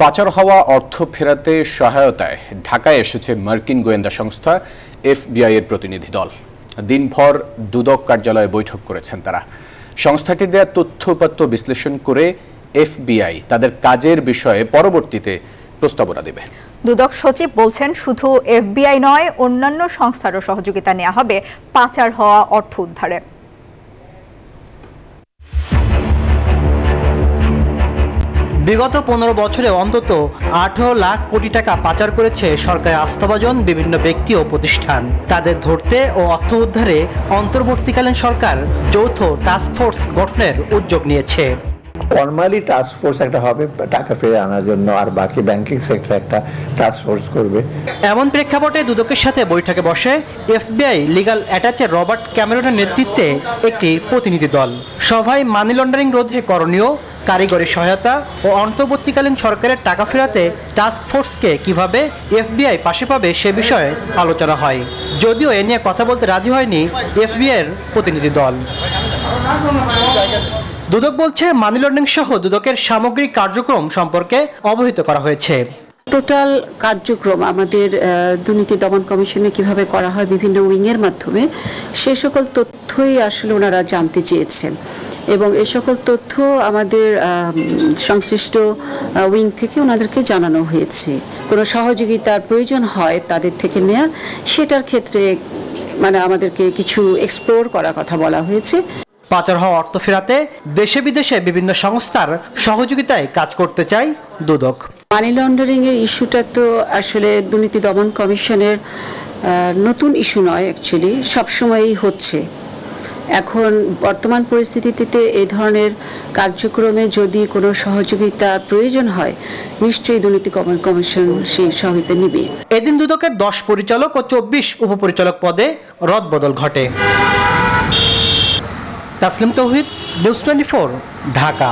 পাচার হওয়া অর্থ ফেরাতে সহায়তায় ঢাকায় এসেছে মার্কিন গোয়েন্দা সংস্থা এফবিআই এর প্রতিনিধি দল। দিনভর দুদক কার্যালয়ে বৈঠক করেছেন তারা। সংস্থাটির দেয়া তথ্যউপাত্ত বিশ্লেষণ করে এফবিআই তাদের কাজের বিষয়ে পরবর্তীতে প্রস্তাবনা দেবে। দুদক সচিব বলছেন, শুধু এফবিআই নয়, অন্যান্য সংস্থারও সহযোগিতা নেওয়া হবে পাচার হওয়া অর্থ উদ্ধারে। বিগত 15 বছরে অন্তত 18 লাখ কোটি টাকা পাচার করেছে সরকারি আস্থাভাজন বিভিন্ন ব্যক্তি ও প্রতিষ্ঠান। তাদের ধরতে ও অর্থ উদ্ধারে অন্তর্বর্তীকালীন সরকার যৌথ টাস্কফোর্স গঠনের উদ্যোগ নিয়েছে। ফর্মালি টাস্কফোর্স একটা হবে টাকা ফিরে আনার জন্য, আর বাকি ব্যাংকিং সেক্টর একটা টাস্কফোর্স করবে। এমন প্রেক্ষাপটে দুদকের সাথে বৈঠকে বসে এফবিআই লিগ্যাল অ্যাটাচে রবার্ট ক্যামেরনের নেতৃত্বে একটি প্রতিনিধি দল। সভায় মানি লন্ডারিং রোধে করণীয়, কারিগরি সহায়তা ও অন্তর্বর্তীকালীন সরকারের টাকা ফেরাতে টাস্কফোর্সকে কিভাবে এফবিআই পাশে পাবে সে বিষয়ে আলোচনা হয়। যদিও এ নিয়ে কথা বলতে রাজি হয়নি এফবিআইয়ের প্রতিনিধি দল। দুদক বলছে, মানি লন্ডারিং সহ দুদকের সামগ্রিক কার্যক্রম সম্পর্কে অবহিত করা হয়েছে। টোটাল কার্যক্রম আমাদের দুর্নীতি দমন কমিশনে কিভাবে করা হয় বিভিন্ন উইংয়ের মাধ্যমে, সে সকল তথ্যই আসলে ওনারা জানতে চেয়েছেন এবং এ সকল তথ্য আমাদের সংশ্লিষ্ট উইং থেকে ওনাদেরকে জানানো হয়েছে। কোনো সহযোগিতার প্রয়োজন হয় তাদের থেকে নেয়া, সেটার ক্ষেত্রে মানে আমাদেরকে কিছু এক্সপ্লোর করার কথা বলা হয়েছে। পাচার হওয়া অর্থ ফেরাতে দেশে বিদেশে বিভিন্ন সংস্থার সহযোগিতায় কাজ করতে চায় দুদক। মানি লন্ডারিং এর ইস্যুটা তো আসলে দুর্নীতি দমন কমিশনের নতুন ইস্যু নয়, অ্যাকচুয়ালি সবসময়ই হচ্ছে। এখন বর্তমান পরিস্থিতিতে এই ধরনের কার্যক্রমে যদি কোনো সহযোগিতার প্রয়োজন হয়, নিশ্চয়ই দুর্নীতি দমন কমিশন সেই সহায়তা নেবে। এদিন দুদকের 10 পরিচালক ও 24 উপপরিচালক পদে রদবদল ঘটে। তাসলিম তৌহিদ, নিউজ 24, ঢাকা।